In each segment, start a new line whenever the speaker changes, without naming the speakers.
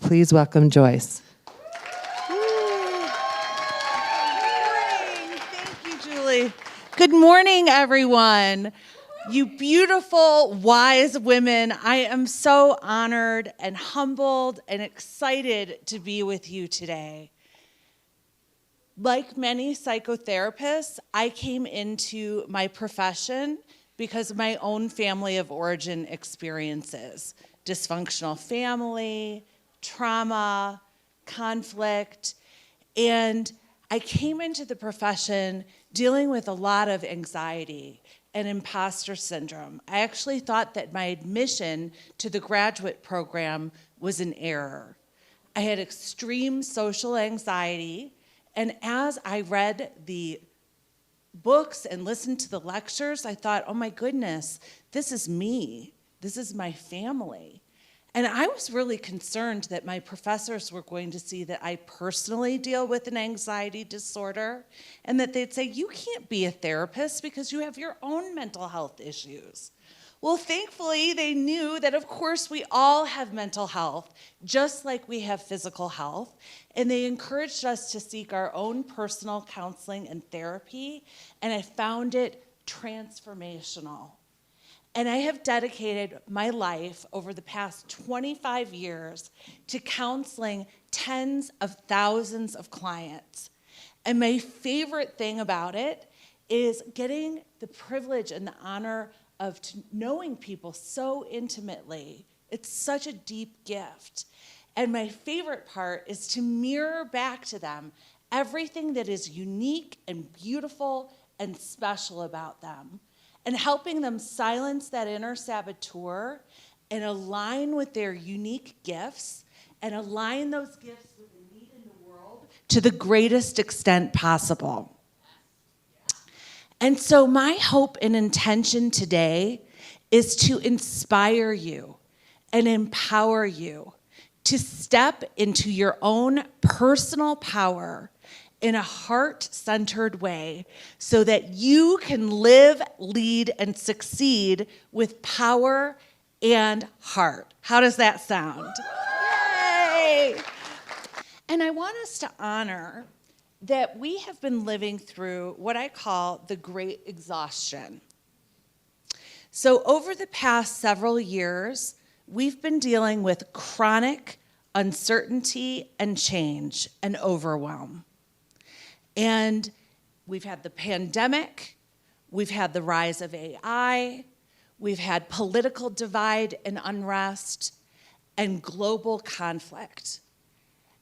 Please welcome Joyce.
Thank you, Julie. Good morning, everyone. You beautiful, wise women. I am so honored and humbled and excited to be with you today. Like many psychotherapists, I came into my profession because of my own family of origin experiences. Dysfunctional family, trauma, conflict, and I came into the profession dealing with a lot of anxiety and imposter syndrome. I actually thought that my admission to the graduate program was an error. I had extreme social anxiety, and as I read the books and listened to the lectures, I thought, oh my goodness, this is me. This is my family. And I was really concerned that my professors were going to see that I personally deal with an anxiety disorder and that they'd say, you can't be a therapist because you have your own mental health issues. Well, thankfully, they knew that, of course, we all have mental health, just like we have physical health, and they encouraged us to seek our own personal counseling and therapy, and I found it transformational. And I have dedicated my life over the past 25 years to counseling tens of thousands of clients. And my favorite thing about it is getting the privilege and the honor of knowing people so intimately. It's such a deep gift. And my favorite part is to mirror back to them everything that is unique and beautiful and special about them, and helping them silence that inner saboteur and align with their unique gifts and align those gifts with the need in the world to the greatest extent possible. And so my hope and intention today is to inspire you and empower you to step into your own personal power in a heart-centered way so that you can live, lead, and succeed with power and heart. How does that sound? Yay! And I want us to honor that we have been living through what I call the Great Exhaustion. So over the past several years, we've been dealing with chronic uncertainty and change and overwhelm. And we've had the pandemic, we've had the rise of AI, we've had political divide and unrest, and global conflict.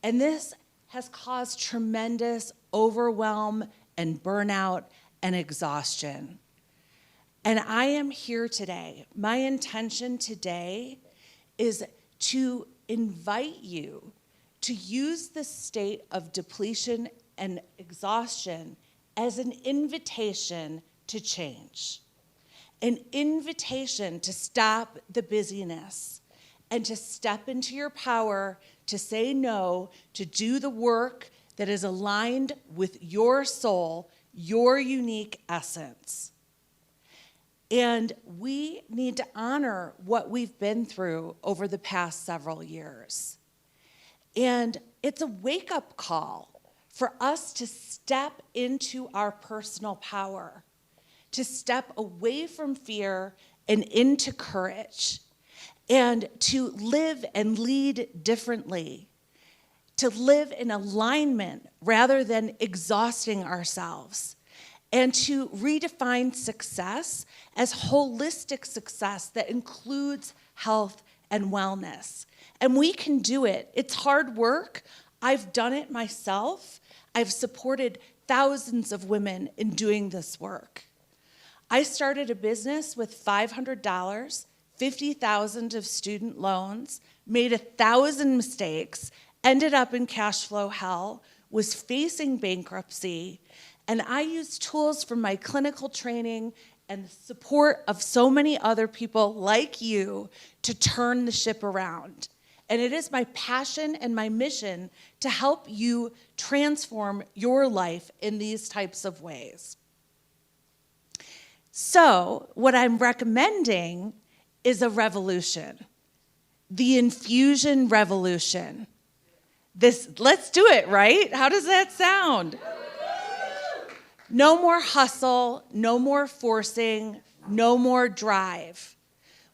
And this has caused tremendous overwhelm and burnout and exhaustion. And I am here today. My intention today is to invite you to use the state of depletion and exhaustion as an invitation to change, an invitation to stop the busyness and to step into your power, to say no, to do the work that is aligned with your soul, your unique essence. And we need to honor what we've been through over the past several years. And it's a wake-up call for us to step into our personal power, to step away from fear and into courage, and to live and lead differently, to live in alignment rather than exhausting ourselves, and to redefine success as holistic success that includes health and wellness. And we can do it. It's hard work. I've done it myself. I've supported thousands of women in doing this work. I started a business with $500, 50,000 of student loans, made 1,000 mistakes, ended up in cash flow hell, was facing bankruptcy, and I used tools from my clinical training and the support of so many other people like you to turn the ship around. And it is my passion and my mission to help you transform your life in these types of ways. So what I'm recommending is a revolution. the infusion revolution. Let's do it, right? How does that sound? No more hustle, no more forcing, no more drive.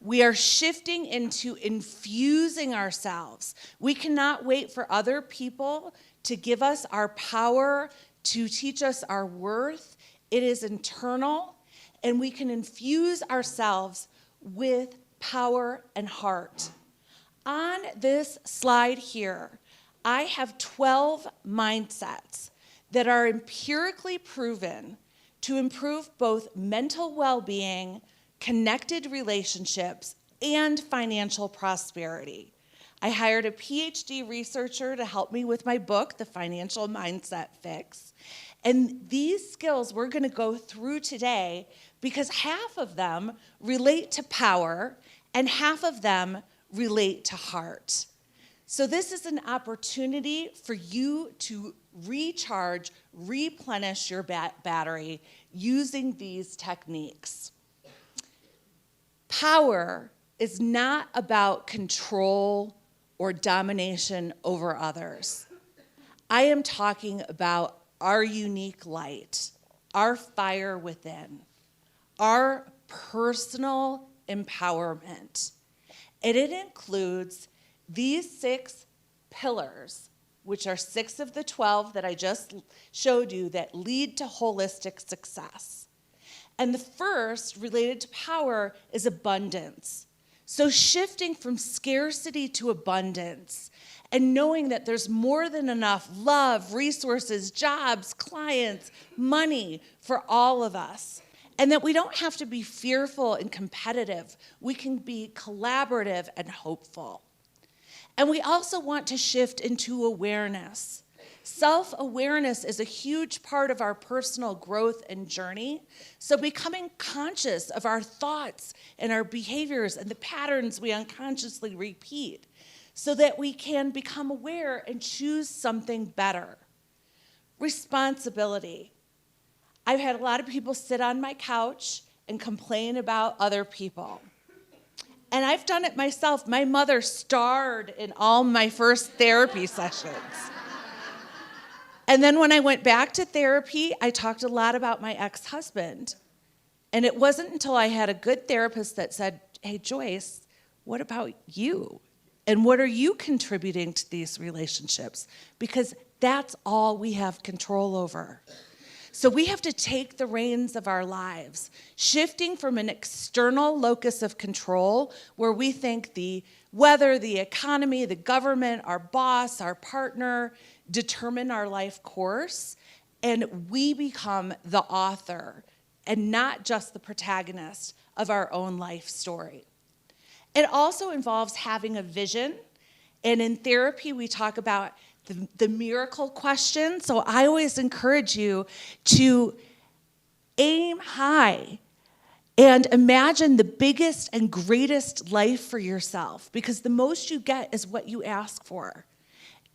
We are shifting into infusing ourselves. We cannot wait for other people to give us our power, to teach us our worth. It is internal, and we can infuse ourselves with power and heart. On this slide here, I have 12 mindsets that are empirically proven to improve both mental well-being, connected relationships, and financial prosperity. I hired a PhD researcher to help me with my book, The Financial Mindset Fix. And these skills we're going to go through today because half of them relate to power and half of them relate to heart. So this is an opportunity for you to recharge, replenish your battery using these techniques. Power is not about control or domination over others. I am talking about our unique light, our fire within, our personal empowerment. And it includes these 6 pillars, which are 6 of the 12 that I just showed you that lead to holistic success. And the first, related to power, is abundance. So shifting from scarcity to abundance and knowing that there's more than enough love, resources, jobs, clients, money for all of us. And that we don't have to be fearful and competitive. We can be collaborative and hopeful. And we also want to shift into awareness. Self-awareness is a huge part of our personal growth and journey. So becoming conscious of our thoughts and our behaviors and the patterns we unconsciously repeat so that we can become aware and choose something better. Responsibility. I've had a lot of people sit on my couch and complain about other people. And I've done it myself. My mother starred in all my first therapy sessions. And then when I went back to therapy, I talked a lot about my ex-husband. And it wasn't until I had a good therapist that said, hey, Joyce, what about you? And what are you contributing to these relationships? Because that's all we have control over. So we have to take the reins of our lives, shifting from an external locus of control where we think the weather, the economy, the government, our boss, our partner determine our life course, and we become the author and not just the protagonist of our own life story. It also involves having a vision, and in therapy we talk about the miracle question. So I always encourage you to aim high and imagine the biggest and greatest life for yourself, because the most you get is what you ask for.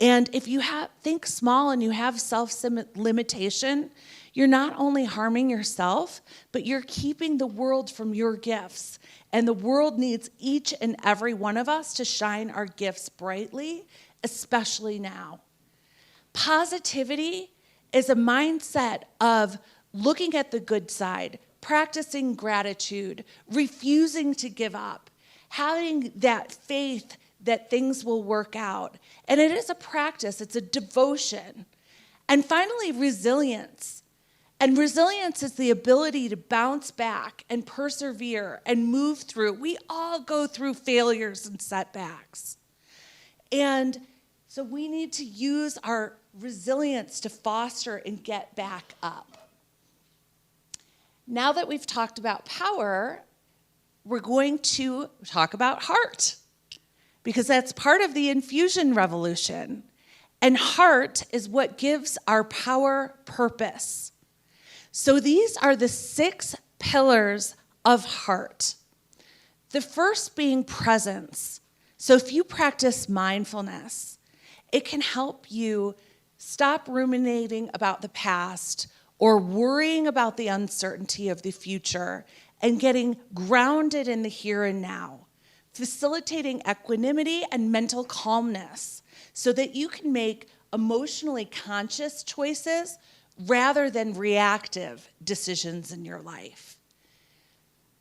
And if you think small and you have self-limitation, you're not only harming yourself, but you're keeping the world from your gifts. And the world needs each and every one of us to shine our gifts brightly, especially now. Positivity is a mindset of looking at the good side, practicing gratitude, refusing to give up, having that faith that things will work out. And it is a practice, it's a devotion. And finally, resilience. And resilience is the ability to bounce back and persevere and move through. We all go through failures and setbacks. And so we need to use our resilience to foster and get back up. Now that we've talked about power, we're going to talk about heart, because that's part of the infusion revolution. And heart is what gives our power purpose. So these are the 6 pillars of heart. The first being presence. So if you practice mindfulness, it can help you stop ruminating about the past or worrying about the uncertainty of the future and getting grounded in the here and now. facilitating equanimity and mental calmness so that you can make emotionally conscious choices rather than reactive decisions in your life.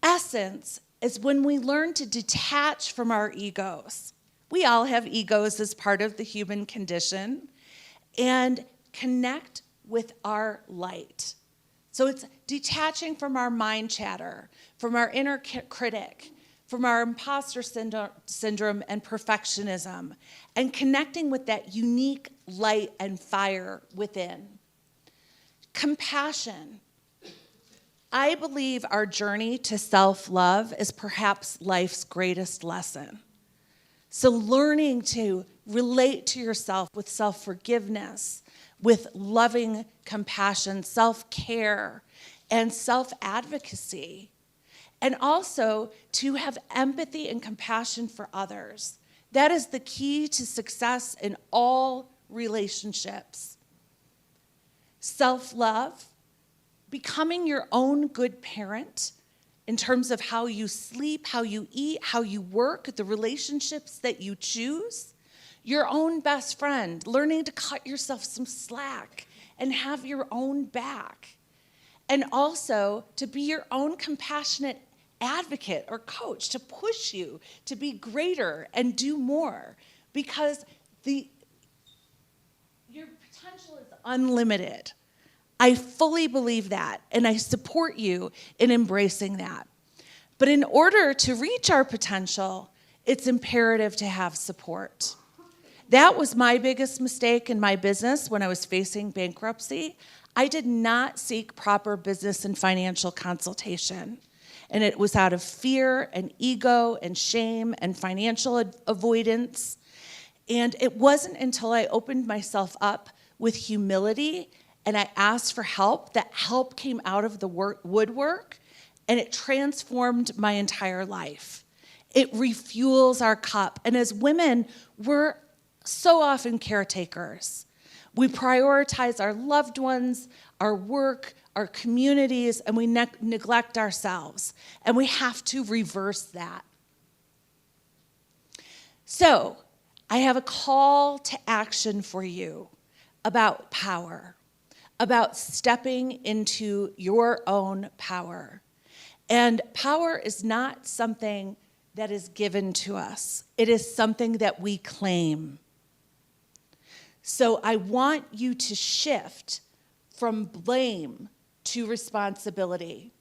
Essence is when we learn to detach from our egos. We all have egos as part of the human condition, and connect with our light. So it's detaching from our mind chatter, from our inner critic, from our imposter syndrome and perfectionism, and connecting with that unique light and fire within. Compassion. I believe our journey to self-love is perhaps life's greatest lesson. So learning to relate to yourself with self-forgiveness, with loving compassion, self-care, and self-advocacy. And also to have empathy and compassion for others. That is the key to success in all relationships. Self-love, becoming your own good parent in terms of how you sleep, how you eat, how you work, the relationships that you choose. Your own best friend, learning to cut yourself some slack and have your own back. And also to be your own compassionate advocate or coach, to push you to be greater and do more, because your potential is unlimited. I fully believe that, and I support you in embracing that. But in order to reach our potential, it's imperative to have support. That was my biggest mistake in my business when I was facing bankruptcy. I did not seek proper business and financial consultation. And it was out of fear and ego and shame and financial avoidance. And it wasn't until I opened myself up with humility and I asked for help that help came out of the woodwork, and it transformed my entire life. It refuels our cup. And as women, we're so often caretakers. We prioritize our loved ones, our work, our communities, and we neglect ourselves. And we have to reverse that. So, I have a call to action for you about power, about stepping into your own power. And power is not something that is given to us. It is something that we claim. So I want you to shift from blame to responsibility,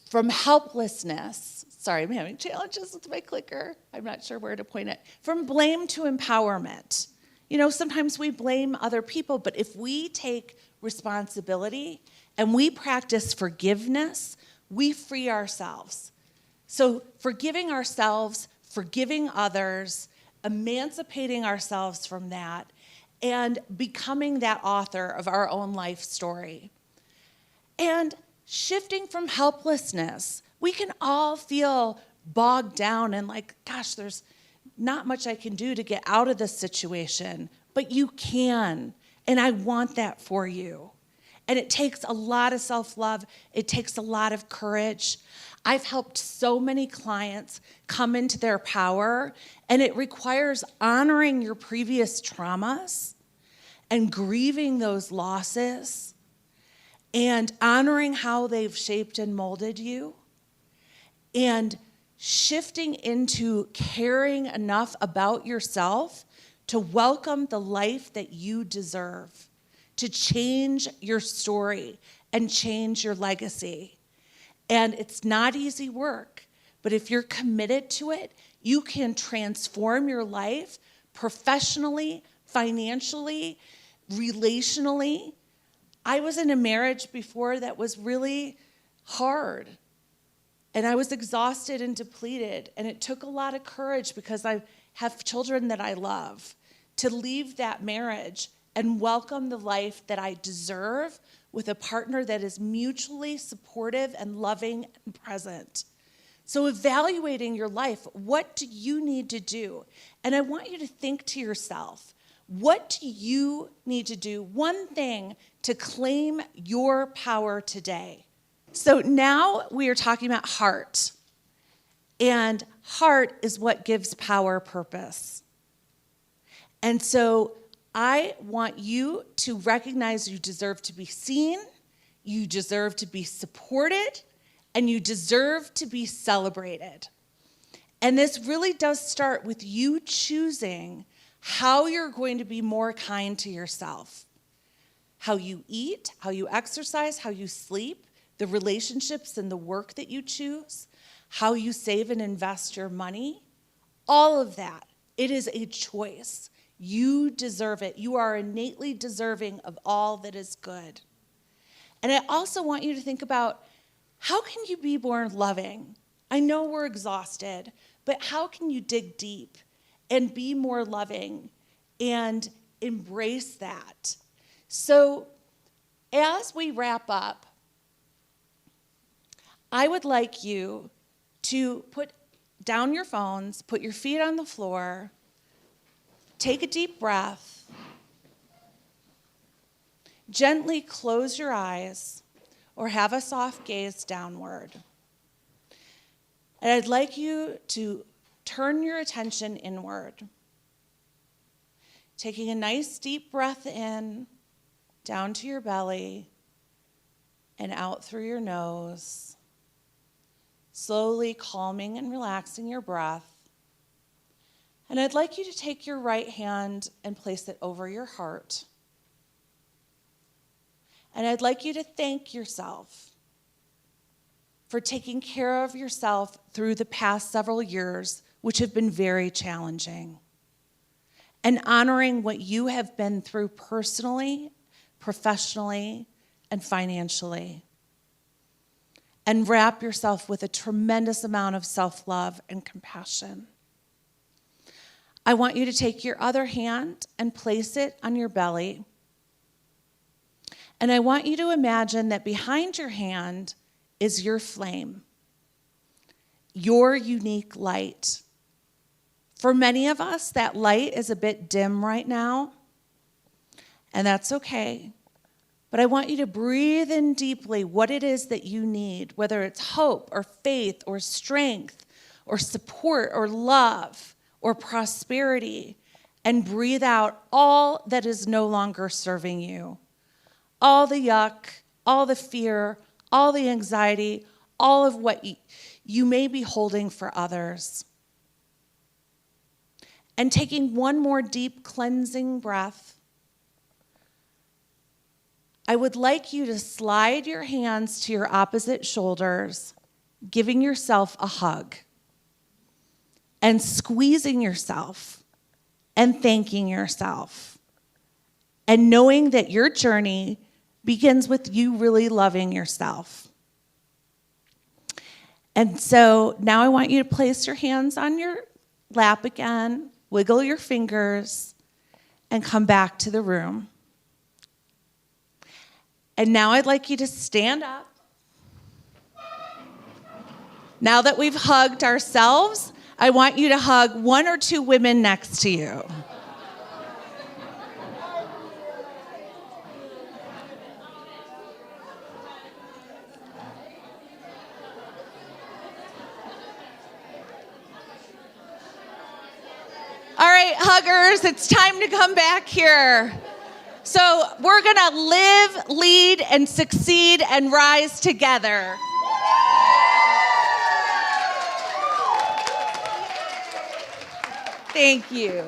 from helplessness. Sorry, I'm having challenges with my clicker. I'm not sure where to point it. From blame to empowerment. You know, sometimes we blame other people, but if we take responsibility and we practice forgiveness, we free ourselves. So forgiving ourselves, forgiving others, emancipating ourselves from that, and becoming that author of our own life story. And shifting from helplessness. We can all feel bogged down and like, gosh, there's not much I can do to get out of this situation, but you can, and I want that for you. And it takes a lot of self-love. It takes a lot of courage. I've helped so many clients come into their power, and it requires honoring your previous traumas and grieving those losses and honoring how they've shaped and molded you and shifting into caring enough about yourself to welcome the life that you deserve, to change your story and change your legacy. And it's not easy work, but if you're committed to it, you can transform your life professionally, financially, relationally. I was in a marriage before that was really hard. And I was exhausted and depleted, and it took a lot of courage because I have children that I love to leave that marriage and welcome the life that I deserve with a partner that is mutually supportive and loving and present. So evaluating your life, what do you need to do? And I want you to think to yourself, what do you need to do? One thing to claim your power today. So now we are talking about heart. And heart is what gives power purpose. And so I want you to recognize you deserve to be seen, you deserve to be supported, and you deserve to be celebrated. And this really does start with you choosing how you're going to be more kind to yourself. How you eat, how you exercise, how you sleep, the relationships and the work that you choose, how you save and invest your money, all of that. It is a choice. You deserve it. You are innately deserving of all that is good. And I also want you to think about, how can you be more loving? I know we're exhausted, but how can you dig deep and be more loving and embrace that? So as we wrap up, I would like you to put down your phones, put your feet on the floor, take a deep breath, gently close your eyes or have a soft gaze downward. And I'd like you to turn your attention inward, taking a nice deep breath in, down to your belly, and out through your nose, slowly calming and relaxing your breath. And I'd like you to take your right hand and place it over your heart. And I'd like you to thank yourself for taking care of yourself through the past several years, which have been very challenging, and honoring what you have been through personally, professionally, and financially. And wrap yourself with a tremendous amount of self-love and compassion. I want you to take your other hand and place it on your belly. And I want you to imagine that behind your hand is your flame, your unique light. For many of us, that light is a bit dim right now, and that's okay. But I want you to breathe in deeply what it is that you need, whether it's hope or faith or strength or support or love or prosperity, and breathe out all that is no longer serving you. All the yuck, all the fear, all the anxiety, all of what you may be holding for others. And taking one more deep cleansing breath, I would like you to slide your hands to your opposite shoulders, giving yourself a hug, and squeezing yourself, and thanking yourself, and knowing that your journey begins with you really loving yourself. And so now I want you to place your hands on your lap again, wiggle your fingers, and come back to the room. And now I'd like you to stand up. Now that we've hugged ourselves, I want you to hug one or two women next to you. All right, huggers, it's time to come back here. So we're going to live, lead, and succeed and rise together. Thank you.